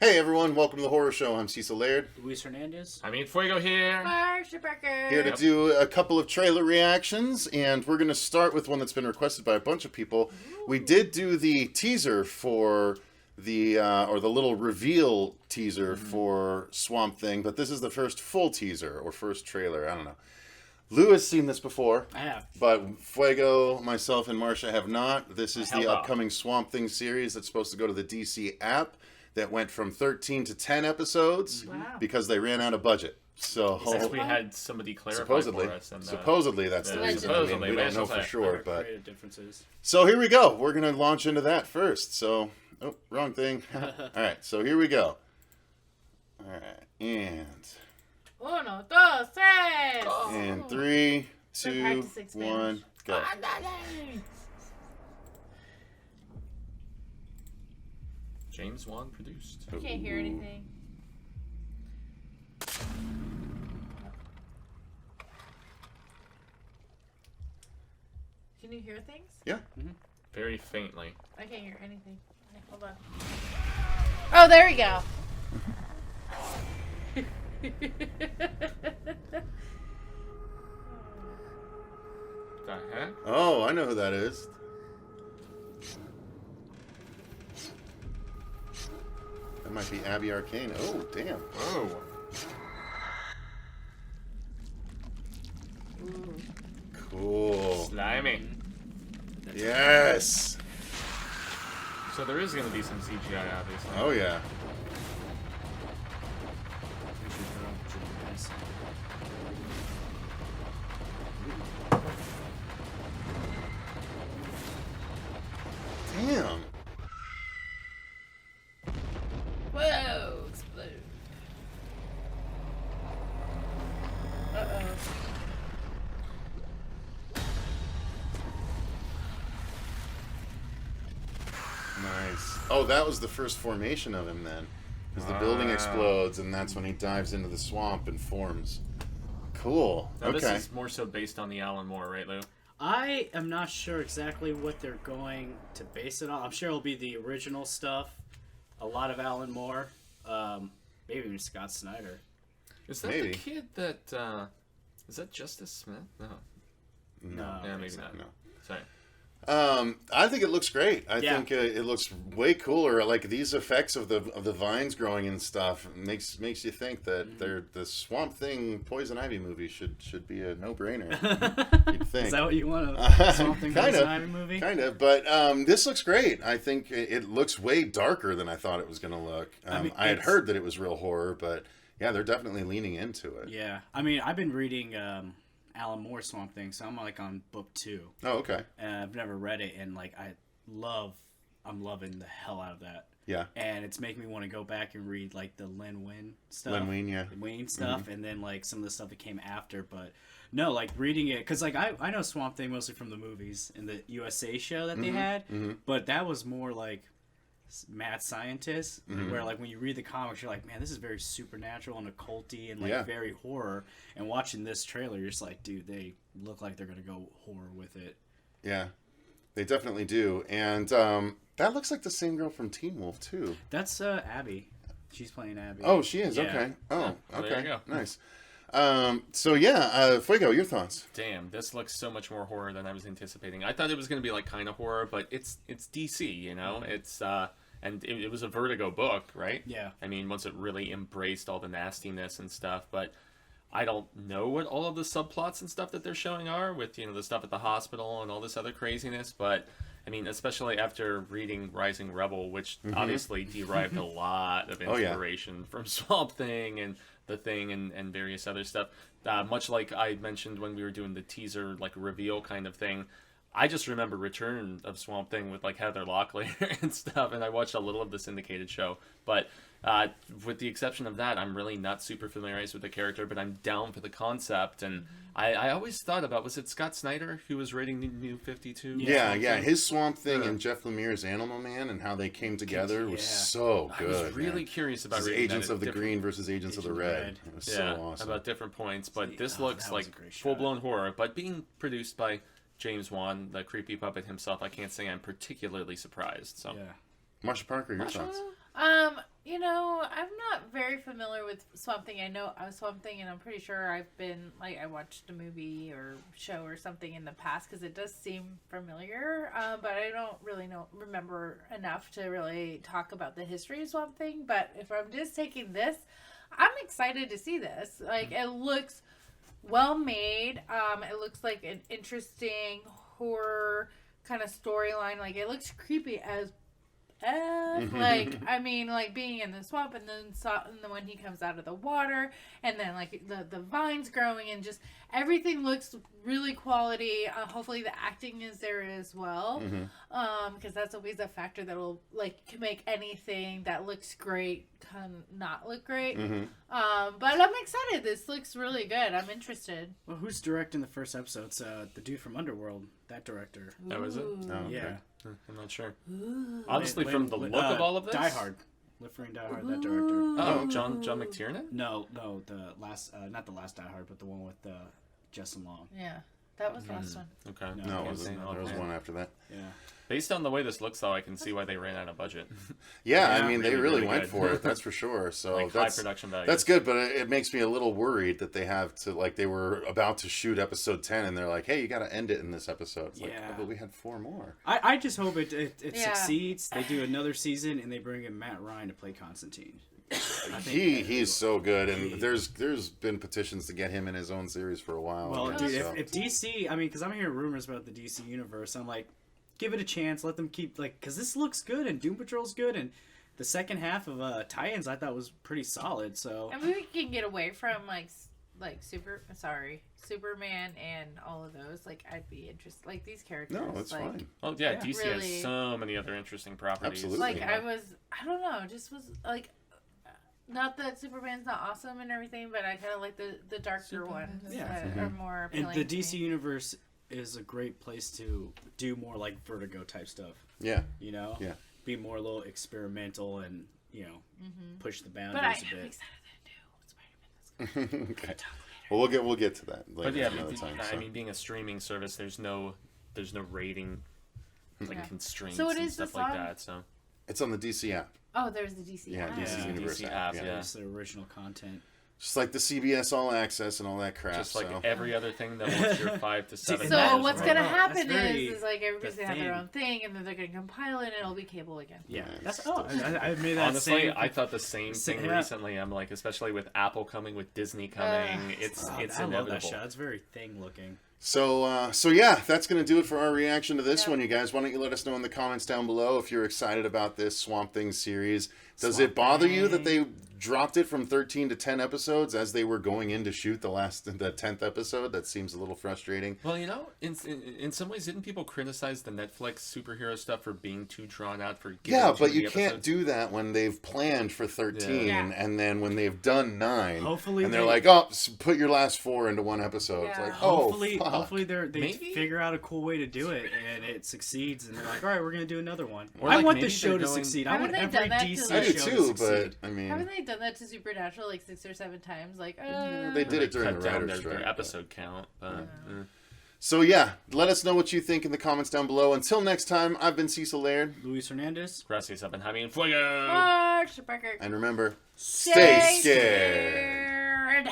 Hey everyone, welcome to the Horror Show. I'm Cecil Laird. Luis Hernandez. I mean, Fuego here. Here to do a couple of trailer reactions, and we're going to start with one that's been requested by a bunch of people. Ooh. We did do the teaser for the, or the little reveal teaser for Swamp Thing, but this is the first full teaser, or first trailer, I don't know. Lou has seen this before. I have. But Fuego, myself, and Marcia have not. This is the upcoming Swamp Thing series that's supposed to go to the DC app that went from 13 to 10 episodes because they ran out of budget. So we had somebody clarify supposedly, for us. And, supposedly that's the reason. I mean, we don't know for sure, but so here we go. We're gonna launch into that first. So, oh, wrong thing. All right, so here we go. All right, and uno, dos, tres. And 3, 2, 1, go. James Wan produced. I can't hear anything. Can you hear things? Yeah. Very faintly. I can't hear anything. Okay, hold on. Oh, there we go. The heck? Oh, I know who that is. That might be Abby Arcane. Oh, damn. Oh. Cool. Slimy. Yes. So there is going to be some CGI, obviously. Oh, yeah. Damn. Whoa, explode. Uh-oh. Nice. Oh, that was the first formation of him then. Because the building explodes, and that's when he dives into the swamp and forms. Cool. Now, okay. This is more so based on the Alan Moore, right, Lou? I am not sure exactly what they're going to base it on. I'm sure it'll be the original stuff. A lot of Alan Moore. Maybe even Scott Snyder. Is that the kid that... is that Justice Smith? No. No. Yeah, maybe not. No. Sorry. I think it looks great. I think it looks way cooler. Like these effects of the vines growing and stuff makes you think that the Swamp Thing Poison Ivy movie should be a no-brainer. You'd think. Is that what you want? A Swamp Thing Poison Ivy movie? Kind of. But this looks great. I think it looks way darker than I thought it was going to look. I had heard that it was real horror, but yeah, they're definitely leaning into it. Yeah. I mean, I've been reading Alan Moore Swamp Thing, so I'm like on book 2. Oh, okay. And I've never read it, and like I'm loving the hell out of that. Yeah. And it's making me want to go back and read like the Lin Wein stuff. Lin Wein, yeah. Wein stuff, and then like some of the stuff that came after. But no, like reading it, because like I know Swamp Thing mostly from the movies and the USA show that they had, but that was more like mad scientist, where like when you read the comics, you're like, man, this is very supernatural and occulty and like very horror. And watching this trailer, you're just like, dude, they look like they're gonna go horror with it. Yeah, they definitely do. And that looks like the same girl from Teen Wolf too. That's Abby. She's playing Abby. Oh, she is. Yeah. Okay. Oh, well, okay. there you go. Nice. So yeah, Fuego, your thoughts? Damn, this looks so much more horror than I was anticipating. I thought it was going to be like kind of horror, but it's DC, you know? It's and it was a Vertigo book, right? Yeah. I mean, once it really embraced all the nastiness and stuff, but I don't know what all of the subplots and stuff that they're showing are with, you know, the stuff at the hospital and all this other craziness, but I mean, especially after reading Rising Rebel, which obviously derived a lot of inspiration from Swamp Thing and The Thing and various other stuff. Much like I mentioned when we were doing the teaser, like reveal kind of thing, I just remember Return of Swamp Thing with like Heather Locklear and stuff, and I watched a little of the syndicated show. But with the exception of that, I'm really not super familiarized with the character, but I'm down for the concept. And I always thought about, was it Scott Snyder who was writing the New 52? Yeah. His Swamp Thing and Jeff Lemire's Animal Man and how they came together was so good. I was really curious about reading Agents of the Green versus Agents of the Red. It was so awesome. About different points, but this looks like full-blown horror, but being produced by James Wan, the creepy puppet himself, I can't say I'm particularly surprised. So, Marsha Parker, your thoughts? You know, I'm not very familiar with Swamp Thing. I know Swamp Thing, and I'm pretty sure I've been, like, I watched a movie or show or something in the past because it does seem familiar, but I don't really remember enough to really talk about the history of Swamp Thing. But if I'm just taking this, I'm excited to see this. Like, it looks well made. It looks like an interesting horror kind of storyline. Like, it looks creepy as like, I mean, like being in the swamp and then when he comes out of the water and then like the vines growing and just everything looks really quality. Hopefully the acting is there as well, because that's always a factor that will like can make anything that looks great kind of not look great. But I'm excited. This looks really good. I'm interested. Well, who's directing the first episode? It's the dude from Underworld, that director. Oh, is it? Oh, okay. Yeah. I'm not sure. Honestly, from the look of all of this, Die Hard, Live Free and Die Hard, that director. Oh, John McTiernan. No, the last, not the last Die Hard, but the one with Justin Long. Yeah, that was the last one. Okay. No, Okay. there was one after that. Yeah. Based on the way this looks, though, I can see why they ran out of budget. Yeah, Yeah, I mean, they really really went good. for it, that's for sure. So Like high production value. that's good, but it makes me a little worried that they have to, like, they were about to shoot episode 10, and they're like, hey, you got to end it in this episode. It's like, Yeah. oh, but we had 4 more. I just hope it Yeah. succeeds. They do another season, and they bring in Matt Ryan to play Constantine. He's so good, and there's been petitions to get him in his own series for a while. Well, now, dude, so. if DC, I mean, because I'm hearing rumors about the DC universe, I'm like, give it a chance, let them keep, like, because this looks good, and Doom Patrol's good, and the second half of Titans I thought was pretty solid, so... And we can get away from Superman and all of those. Like, I'd be interested. Like, these characters. No, that's like, fine. Oh yeah, Yeah. DC Really- has so many other interesting properties. Absolutely. Like, Yeah. I don't know, just was like, not that Superman's not awesome and everything, but I kind of like the darker ones Yeah. that are more And appealing. the to DC me. universe is a great place to do more, like, Vertigo type stuff, Yeah. you know? Yeah. Be more a little experimental and, you know, push the But boundaries I'm a bit. excited to do Spider-Man. Okay. Well, we'll get to that later But yeah, another time. I So. mean, being a streaming service, there's no rating like constraints So it and is stuff the like song? that. So It's on the DC app. Oh, there's the DC. Yeah, app. DC Yeah. Universe DC app. app, Yeah. It's the original content. Just like the CBS All Access and all that crap. just like so. every other thing that wants your 5 to 7. So That is what's right. gonna That's happen very is like everybody's the gonna have their thing. own thing, and then they're gonna compile it, and it'll be cable again. Yeah. Nice. That's I made that Honestly, same... I thought the same thing Yeah. recently. I'm like, especially with Apple coming, with Disney coming, it's I love that inevitable. shot. It's very thing looking. So yeah, that's going to do it for our reaction to this Yep. one, you guys. Why don't you let us know in the comments down below if you're excited about this Swamp Thing series. Does Swamp it bother you that Thing. they dropped it from 13 to 10 episodes as they were going in to shoot the 10th episode? That seems a little frustrating. Well, you know, in some ways, didn't people criticize the Netflix superhero stuff for being too drawn out? For giving Yeah, too but many you can't episodes? do that when they've planned for 13 Yeah. and then when they've done 9. Hopefully and they're they- like, oh, put your last 4 into one episode. It's Yeah. like, oh, Hopefully, fuck. hopefully they Maybe? figure out a cool way to do it, and it succeeds, and they're like, all right, we're gonna do another one. Or I like want maybe this show they're to going- succeed. I Haven't want they every done that DC to, I like- do show too, to but succeed. I mean, Haven't they done that to Supernatural like 6 or 7 times? Like, they did it during cut the down writer's their strike. episode count. But, So yeah, let us know what you think in the comments down below. Until next time, I've been Cecil Laird. Luis Hernandez. Gracias, up and having fuego. March Parker. And remember, stay scared. scared.